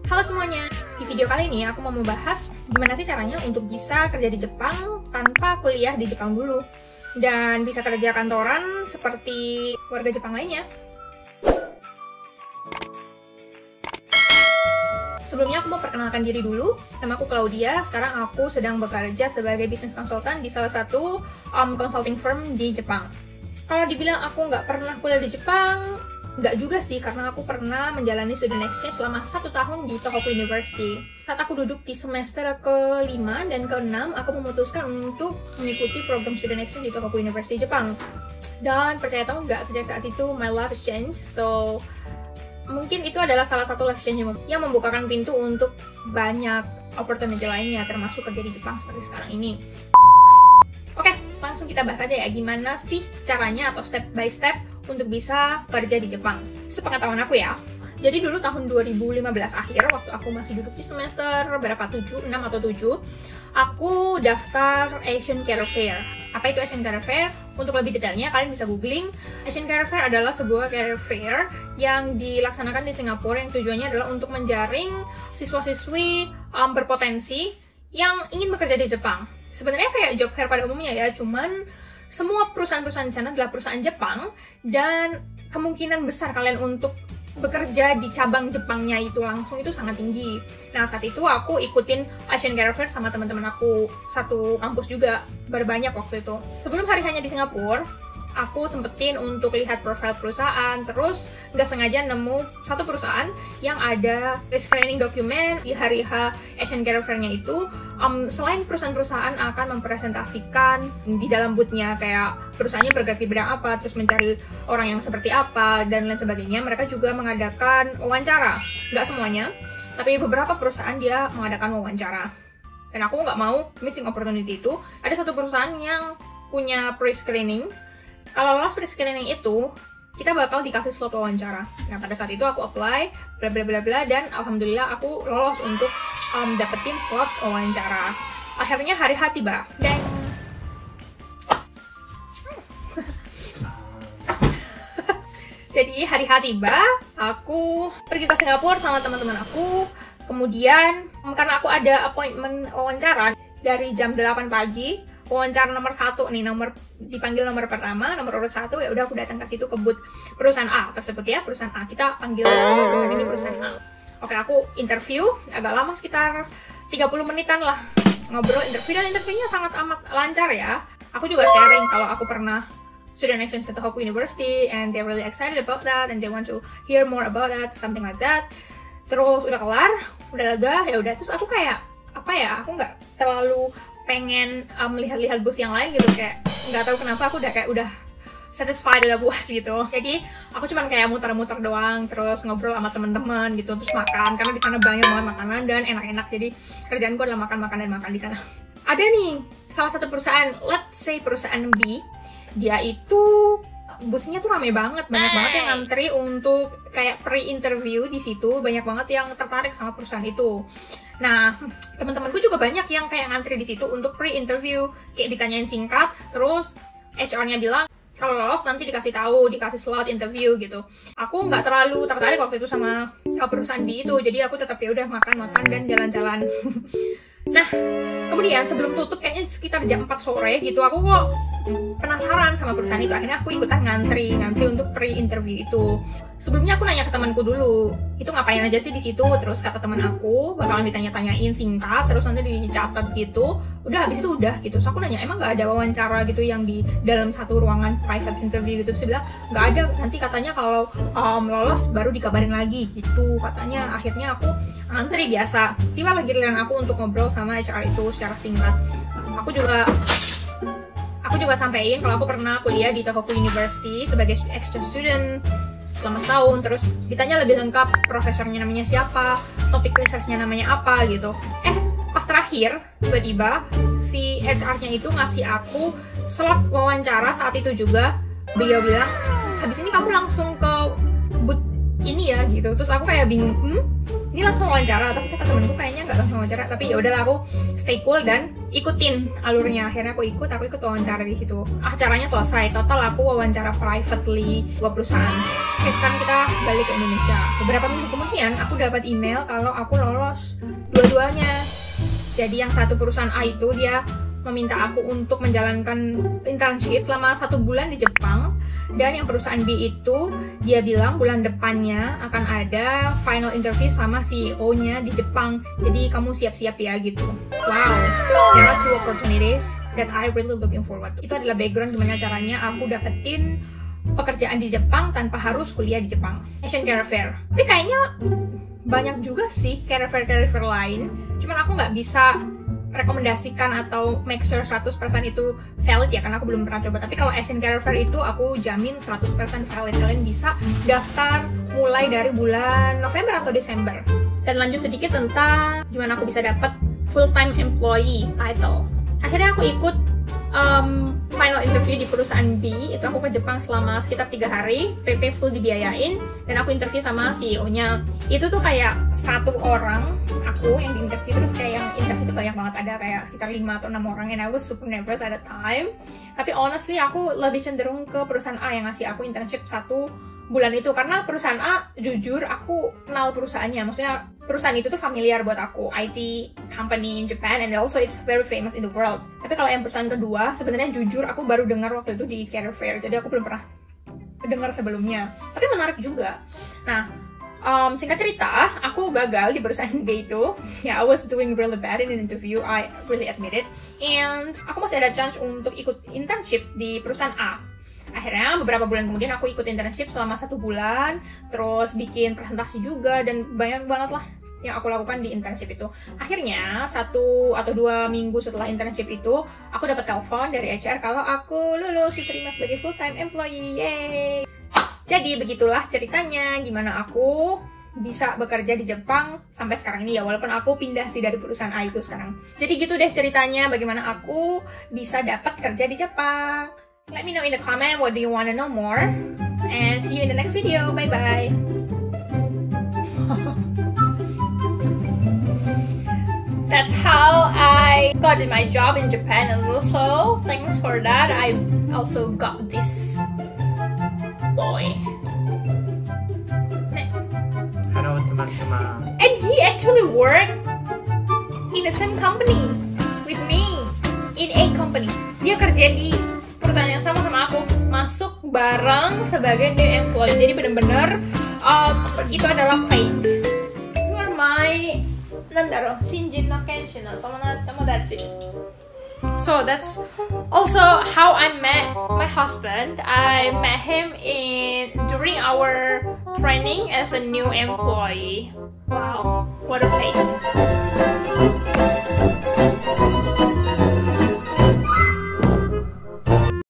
Halo semuanya, di video kali ini aku mau membahas gimana sih caranya untuk bisa kerja di Jepang tanpa kuliah di Jepang dulu dan bisa kerja kantoran seperti warga Jepang lainnya. Sebelumnya aku mau perkenalkan diri dulu. Nama aku Claudia, sekarang aku sedang bekerja sebagai business consultant di salah satu consulting firm di Jepang. Kalau dibilang aku nggak pernah kuliah di Jepang, nggak juga sih, karena aku pernah menjalani student exchange selama 1 tahun di Tohoku University. Saat aku duduk di semester ke-5 dan ke-6, aku memutuskan untuk mengikuti program student exchange di Tohoku University Jepang. Dan percaya atau nggak, sejak saat itu my life changed. So mungkin itu adalah salah satu life change yang membukakan pintu untuk banyak opportunity lainnya, termasuk kerja di Jepang seperti sekarang ini. Oke, langsung kita bahas aja ya, gimana sih caranya atau step by step untuk bisa kerja di Jepang. Sepengetahuan aku ya, jadi dulu tahun 2015 akhir, waktu aku masih duduk di semester berapa, 6 atau 7, aku daftar Asian Career Fair. Apa itu Asian Career Fair? Untuk lebih detailnya, kalian bisa googling. Asian Career Fair adalah sebuah career fair yang dilaksanakan di Singapura, yang tujuannya adalah untuk menjaring siswa-siswi berpotensi yang ingin bekerja di Jepang. Sebenarnya kayak job fair pada umumnya ya, cuman semua perusahaan-perusahaan di sana adalah perusahaan Jepang dan kemungkinan besar kalian untuk bekerja di cabang Jepangnya itu langsung itu sangat tinggi. Nah, saat itu aku ikutin Asian Career Fair sama teman-teman aku, satu kampus juga, berbanyak waktu itu. Sebelum hari hanya di Singapura, aku sempetin untuk lihat profil perusahaan, terus nggak sengaja nemu satu perusahaan yang ada screening dokumen di hari H Asian Career Fair-nya itu. Selain perusahaan-perusahaan akan mempresentasikan di dalam booth-nya kayak perusahaannya bergerak di bidang apa, terus mencari orang yang seperti apa, dan lain sebagainya, mereka juga mengadakan wawancara. Nggak semuanya, tapi beberapa perusahaan dia mengadakan wawancara. Dan aku nggak mau missing opportunity itu. Ada satu perusahaan yang punya pre-screening. Kalau lolos pre-screening itu, kita bakal dikasih slot wawancara. Nah, pada saat itu aku apply, bla bla bla bla, dan alhamdulillah aku lolos untuk dapetin slot wawancara. Akhirnya hari H tiba. Dan jadi hari H tiba, aku pergi ke Singapura sama teman-teman aku. Kemudian karena aku ada appointment wawancara dari jam 8 pagi, wawancara nomor 1 nih, dipanggil nomor pertama, nomor urut 1, ya udah aku datang ke situ, ke booth perusahaan A tersebut ya, perusahaan A, kita panggil perusahaan ini perusahaan A. Oke, aku interview agak lama, sekitar 30 menitan lah ngobrol interview, dan interviewnya sangat amat lancar ya. Aku juga sharing kalau aku pernah student exchange ke Tohoku University and they're really excited about that and they want to hear more about that, something like that. Terus udah kelar, udah lega, ya udah, terus aku kayak apa ya, aku nggak terlalu pengen melihat-lihat booth yang lain gitu, kayak nggak tahu kenapa aku udah satisfied, udah puas gitu. Jadi aku cuman kayak muter-muter doang, terus ngobrol sama teman-teman gitu, terus makan, karena di sana banyak banget makanan dan enak-enak. Jadi kerjaanku adalah makan dan makan di sana. Ada nih salah satu perusahaan, let's say perusahaan B, dia itu boothnya tuh rame banget, banyak banget yang ngantri untuk kayak pre-interview di situ, banyak banget yang tertarik sama perusahaan itu. Nah, teman-temanku juga banyak yang kayak ngantri di situ untuk pre-interview, kayak ditanyain singkat, terus HR-nya bilang kalau lolos nanti dikasih tahu, dikasih slot interview gitu. Aku nggak terlalu tertarik waktu itu sama perusahaan B itu, jadi aku tetap ya udah makan dan jalan-jalan. Nah, kemudian sebelum tutup kayaknya sekitar jam 4 sore gitu, aku kok penasaran sama perusahaan itu. Akhirnya aku ikutan ngantri untuk pre-interview itu. Sebelumnya aku nanya ke temanku dulu, itu ngapain aja sih di situ? Terus kata teman aku bakalan ditanya-tanyain singkat, terus nanti dicatat gitu. Udah, habis itu udah gitu. Terus aku nanya, emang nggak ada wawancara gitu yang di dalam satu ruangan private interview gitu? Terus dia bilang nggak ada, nanti katanya kalau lolos baru dikabarin lagi gitu katanya. Akhirnya aku ngantri biasa. Tibalah giliran aku untuk ngobrol sama HR itu secara singkat. Aku juga sampein kalau aku pernah kuliah di Tohoku University sebagai exchange student selama setahun, terus ditanya lebih lengkap profesornya namanya siapa, topik researchnya namanya apa gitu. Pas terakhir tiba-tiba si HR-nya itu ngasih aku slot wawancara. Saat itu juga beliau bilang, habis ini kamu langsung ke booth ini ya gitu. Terus aku kayak bingung, ini langsung wawancara, tapi kata temenku kayaknya nggak langsung wawancara, tapi ya udahlah aku stay cool dan ikutin alurnya. Akhirnya aku ikut wawancara di situ. Acaranya selesai, total aku wawancara privately 2 perusahaan. Oke, sekarang kita balik ke Indonesia. Beberapa minggu kemudian aku dapat email kalau aku lolos dua-duanya. Jadi yang satu perusahaan A itu dia meminta aku untuk menjalankan internship selama 1 bulan di Jepang, dan yang perusahaan B itu dia bilang bulan depannya akan ada final interview sama CEO-nya di Jepang, jadi kamu siap-siap ya gitu. Wow, there are 2 opportunities that I really looking forward. Itu adalah background gimana caranya aku dapetin pekerjaan di Jepang tanpa harus kuliah di Jepang. Asian Career Fair, tapi kayaknya banyak juga sih career fair lain, cuman aku nggak bisa rekomendasikan atau make sure 100% itu valid ya, karena aku belum pernah coba. Tapi kalau Asian Career Fair itu aku jamin 100% valid. Kalian bisa daftar mulai dari bulan November atau Desember. Dan lanjut sedikit tentang gimana aku bisa dapat full-time employee title. Akhirnya aku ikut final interview di perusahaan B. Itu aku ke Jepang selama sekitar 3 hari, PP full dibiayain, dan aku interview sama CEO-nya. Itu tuh kayak 1 orang aku yang diinterview, terus kayak yang interview itu banyak banget, ada kayak sekitar 5 atau 6 orang, and I was super nervous at the time. Tapi honestly aku lebih cenderung ke perusahaan A yang ngasih aku internship 1 bulan itu, karena perusahaan A jujur aku kenal perusahaannya, maksudnya perusahaan itu tuh familiar buat aku, IT company in Japan and also it's very famous in the world. Tapi kalau yang perusahaan kedua sebenarnya jujur aku baru dengar waktu itu di Career Fair, jadi aku belum pernah dengar sebelumnya, tapi menarik juga. Nah, singkat cerita, aku gagal di perusahaan B itu. Yeah, I was doing really bad in the interview, I really admit it. And aku masih ada chance untuk ikut internship di perusahaan A. Akhirnya beberapa bulan kemudian aku ikut internship selama 1 bulan, terus bikin presentasi juga, dan banyak banget lah yang aku lakukan di internship itu. Akhirnya 1 atau 2 minggu setelah internship itu, aku dapat telepon dari HR kalau aku lulus diterima sebagai full time employee. Yeay! Jadi begitulah ceritanya gimana aku bisa bekerja di Jepang sampai sekarang ini ya, walaupun aku pindah sih dari perusahaan A itu sekarang. Jadi gitu deh ceritanya bagaimana aku bisa dapat kerja di Jepang. Let me know in the comment what do you want to know more, and see you in the next video. Bye bye. That's how I got my job in Japan, and also thanks for that I also got this boy. Hello teman-teman. And he actually worked in the same company with me, in A company. Dia kerja di perusahaan yang sama aku, masuk bareng sebagai new employee. Jadi bener-bener itu adalah fate. You are my Shinjin no Kenshin no Tomodachi. So that's also how I met my husband. I met him during our training as a new employee. Wow, what a fate.